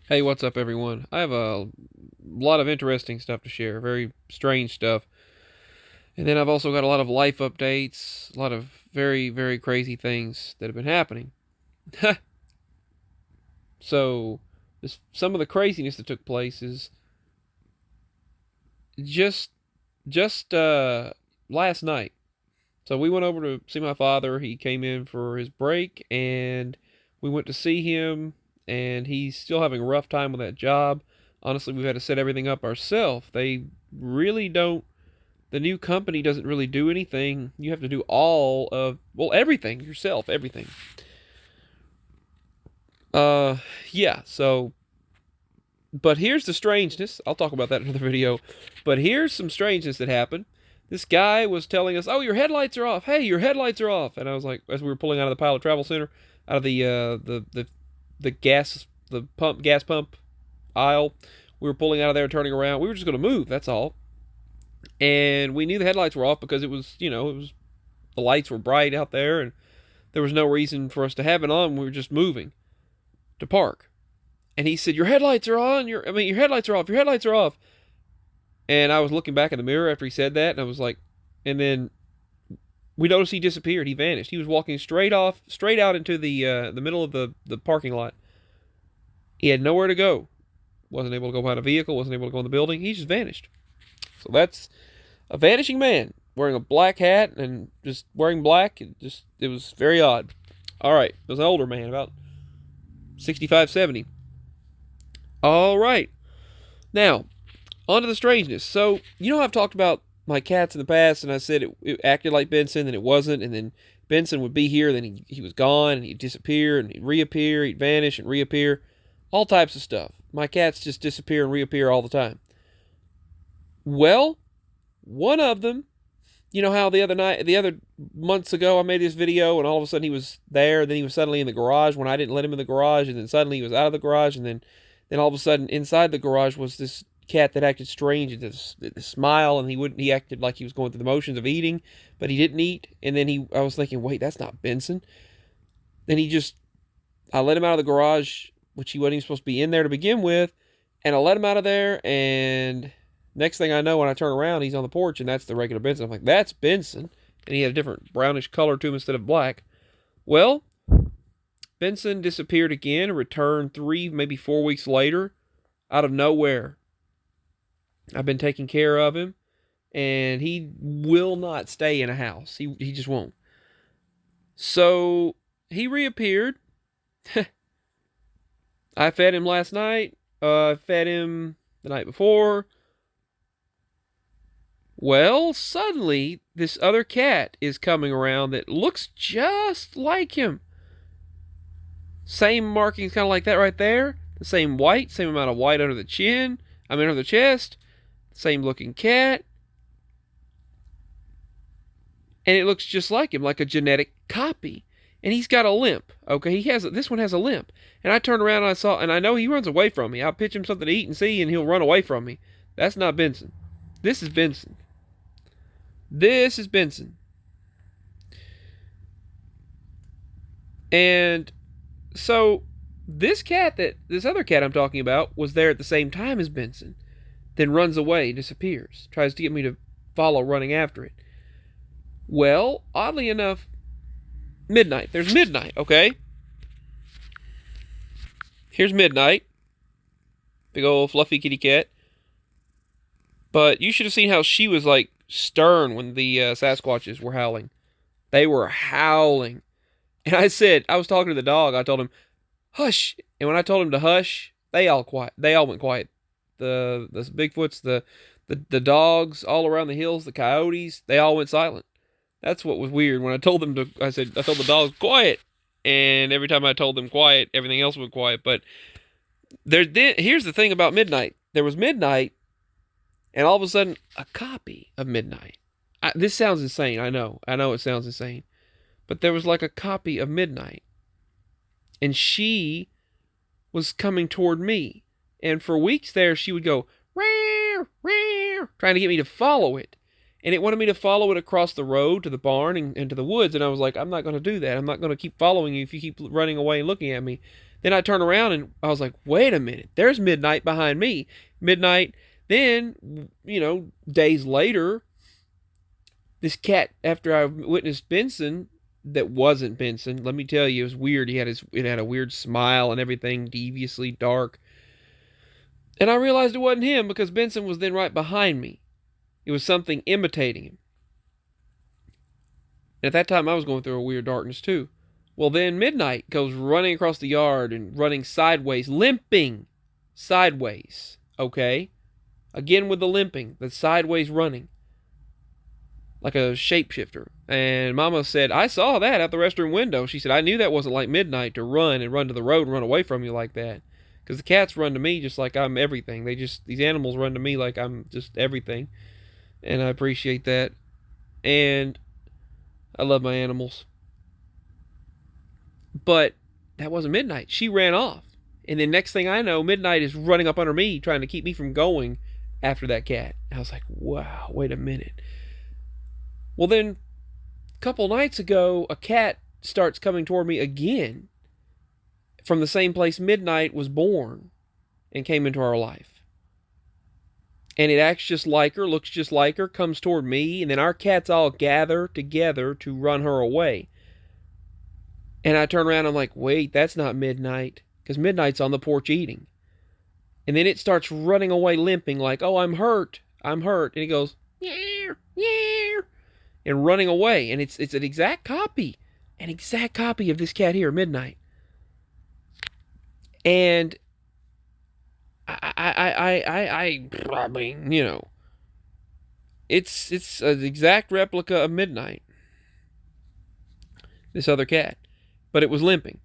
Hey, what's up, everyone? I have a lot of interesting stuff to share, very strange stuff. And then I've also got a lot of life updates, a lot of very, very crazy things that have been happening. So, some of the craziness that took place is just just last night. So we went over to see my father. He came in for his break, and we went to see him. And he's still having a rough time with that job. Honestly, we've had to set everything up ourselves. They really don't. The new company doesn't really do anything. You have to do all of, well, everything yourself, everything. Uh, yeah. So, but here's the strangeness. I'll talk about that in another video. But here's some strangeness that happened. This guy was telling us, "Oh, your headlights are off. Hey, your headlights are off." And I was like, as we were pulling out of the Pilot Travel Center, out of the gas pump aisle, we were pulling out of there, turning around. We were just going to move. That's all. And we knew the headlights were off because it was the lights were bright out there, and there was no reason for us to have it on. We were just moving to park. And he said, "Your headlights are on. Your headlights are off. Your headlights are off." And I was looking back in the mirror after he said that, and I was like, and then we noticed he disappeared. He vanished. He was walking straight out into the middle of the parking lot. He had nowhere to go. Wasn't able to go behind a vehicle. Wasn't able to go in the building. He just vanished. So that's a vanishing man wearing a black hat and just wearing black. It was very odd. All right, it was an older man, about 65, 70. All right, now on to the strangeness. So I've talked about my cats in the past, and I said it acted like Benson, and it wasn't, and then Benson would be here, then he was gone, and he'd disappear, and he'd reappear, he'd vanish and reappear, all types of stuff. My cats just disappear and reappear all the time. Well, one of them, you know how the other months ago, I made this video, and all of a sudden he was there, then he was suddenly in the garage when I didn't let him in the garage, and then suddenly he was out of the garage, and then all of a sudden inside the garage was this cat that acted strange, and this smile, and he acted like he was going through the motions of eating, but he didn't eat, and then I was thinking, wait, that's not Benson. Then I let him out of the garage, which he wasn't even supposed to be in there to begin with, and I let him out of there, and next thing I know, when I turn around, he's on the porch, and that's the regular Benson. I'm like, that's Benson. And he had a different brownish color to him instead of black. Well, Benson disappeared again and returned 3, maybe 4 weeks later out of nowhere. I've been taking care of him, and he will not stay in a house. He just won't. So he reappeared. I fed him last night. I fed him the night before. Well, suddenly, this other cat is coming around that looks just like him. Same markings, kind of like that right there. The same white, same amount of white under the chin. Under the chest. Same looking cat. And it looks just like him, like a genetic copy. And he's got a limp. Okay, this one has a limp. And I turned around and I know he runs away from me. I'll pitch him something to eat and see, and he'll run away from me. That's not Benson. This is Benson. This is Benson. And so this other cat I'm talking about was there at the same time as Benson, then runs away, disappears, tries to get me to follow running after it. Well, oddly enough, midnight. There's Midnight, okay? Here's Midnight. Big old fluffy kitty cat. But you should have seen how she was like stern when the Sasquatches were howling. They were howling. And I was talking to the dog. I told him, hush. And when I told him to hush, they all quiet. They all went quiet. The Bigfoots, the dogs all around the hills, the coyotes, they all went silent. That's what was weird. When I told the dogs quiet. And every time I told them quiet, everything else went quiet. But here's the thing about Midnight. There was Midnight, and all of a sudden, a copy of Midnight. This sounds insane. I know it sounds insane. But there was like a copy of Midnight. And she was coming toward me. And for weeks there, she would go, "Rear, rear," trying to get me to follow it. And it wanted me to follow it across the road to the barn and to the woods. And I was like, I'm not going to do that. I'm not going to keep following you if you keep running away and looking at me. Then I turned around and I was like, wait a minute, there's Midnight behind me. Midnight. Then, days later, this cat, after I witnessed Benson, that wasn't Benson. Let me tell you, it was weird. It had a weird smile and everything, deviously dark. And I realized it wasn't him because Benson was then right behind me. It was something imitating him. And at that time, I was going through a weird darkness too. Well, then Midnight goes running across the yard and running sideways, limping sideways. Okay? Again with the limping, the sideways running. Like a shapeshifter. And Mama said, I saw that out the restroom window. She said, I knew that wasn't like Midnight to run to the road and run away from you like that. Because the cats run to me just like I'm everything. These animals run to me like I'm just everything. And I appreciate that. And I love my animals. But that wasn't Midnight. She ran off. And then next thing I know, Midnight is running up under me, trying to keep me from going after that cat. I was like, wow, wait a minute. Well, then, a couple nights ago, a cat starts coming toward me again from the same place Midnight was born and came into our life. And it acts just like her, looks just like her, comes toward me, and then our cats all gather together to run her away. And I turn around and I'm like, wait, that's not Midnight, because Midnight's on the porch eating. And then it starts running away limping like, oh, I'm hurt. And it goes, yeah, yeah, and running away. And it's an exact copy of this cat here, Midnight. And I mean, it's an exact replica of Midnight. This other cat. But it was limping.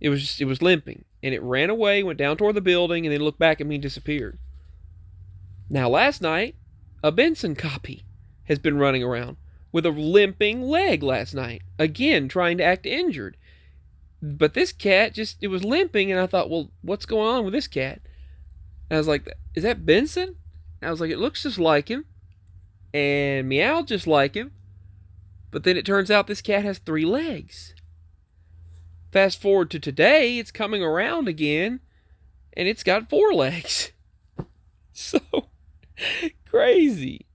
It was limping. And it ran away, went down toward the building, and then looked back at me and disappeared. Now, last night, a Benson copy has been running around with a limping leg last night. Again, trying to act injured. But this cat it was limping, and I thought, well, what's going on with this cat? And I was like, is that Benson? And I was like, it looks just like him. And meowed just like him. But then it turns out this cat has 3 legs. Fast forward to today, it's coming around again, and it's got 4 legs. So crazy.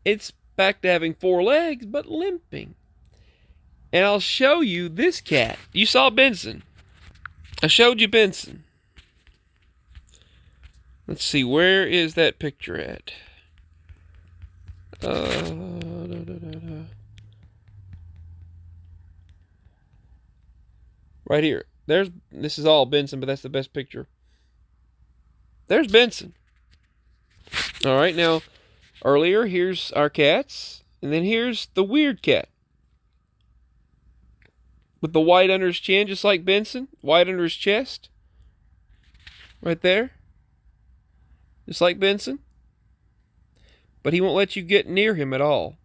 It's back to having 4 legs, but limping. And I'll show you this cat. You saw Benson. I showed you Benson. Let's see, where is that picture at? Right here. This is all Benson, but that's the best picture. There's Benson. All right, now, earlier, here's our cats, and then here's the weird cat. With the white under his chin, just like Benson. White under his chest. Right there. Just like Benson. But he won't let you get near him at all.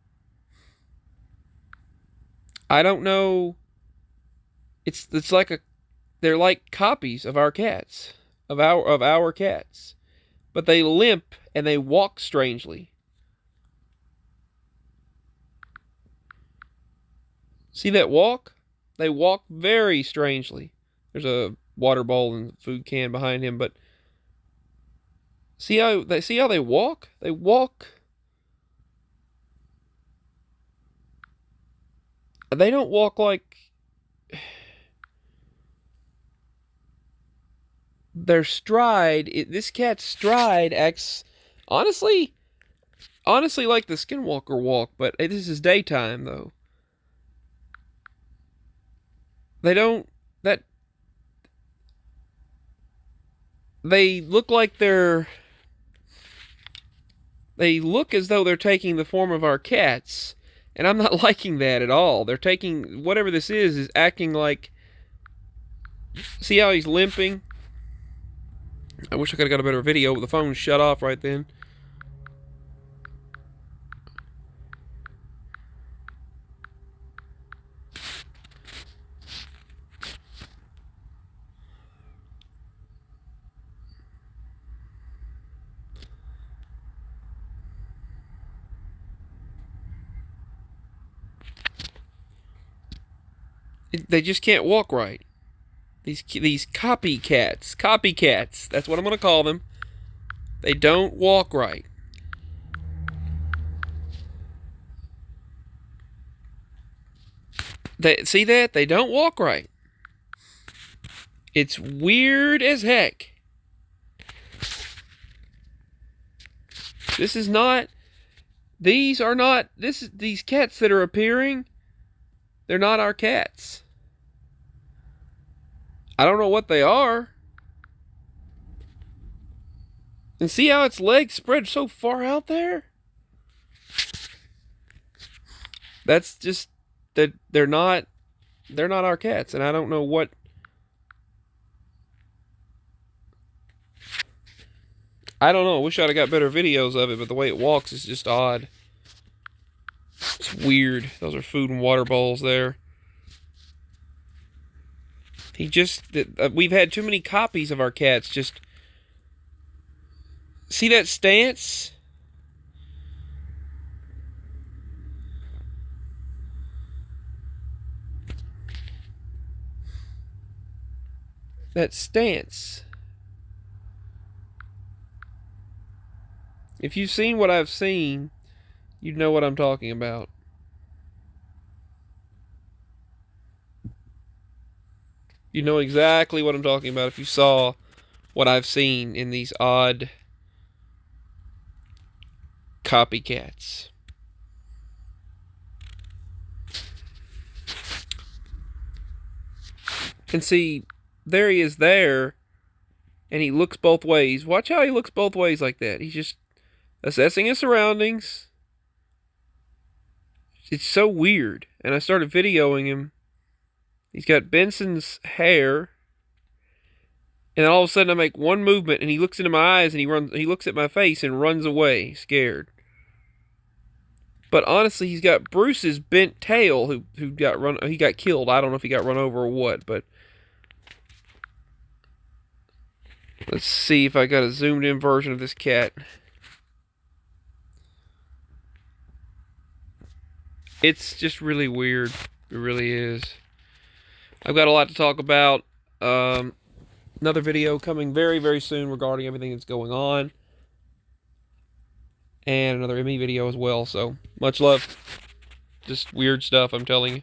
I don't know. It's like they're like copies of our cats. Of our cats. But they limp and they walk strangely. See that walk? They walk very strangely. There's a water bowl and food can behind him, but see how they walk? They walk. They don't walk like their stride. This cat's stride acts honestly like the Skinwalker walk, but this is daytime though. They look like they look as though they're taking the form of our cats, and I'm not liking that at all. They're taking, whatever this is acting like, see how he's limping? I wish I could have got a better video, but the phone shut off right then. They just can't walk right. These copycats. Copycats. That's what I'm going to call them. They don't walk right. See that? They don't walk right. It's weird as heck. This is not... These are not... These cats that are appearing, they're not our cats. I don't know what they are. And see how its legs spread so far out there? That's just that they're not our cats, and I don't know what. I don't know. I wish I'd have got better videos of it, but the way it walks is just odd. It's weird. Those are food and water bowls there. We've had too many copies of our cats. Just see that stance? That stance. If you've seen what I've seen, you'd know what I'm talking about. You know exactly what I'm talking about if you saw what I've seen in these odd copycats. And see, there he is there, and he looks both ways. Watch how he looks both ways like that. He's just assessing his surroundings. It's so weird. And I started videoing him. He's got Benson's hair. And then all of a sudden I make one movement and he looks into my eyes and he looks at my face and runs away, scared. But honestly, he's got Bruce's bent tail he got killed. I don't know if he got run over or what, but let's see if I got a zoomed in version of this cat. It's just really weird. It really is. I've got a lot to talk about. Another video coming very, very soon regarding everything that's going on. And another ME video as well. So, much love. Just weird stuff, I'm telling you.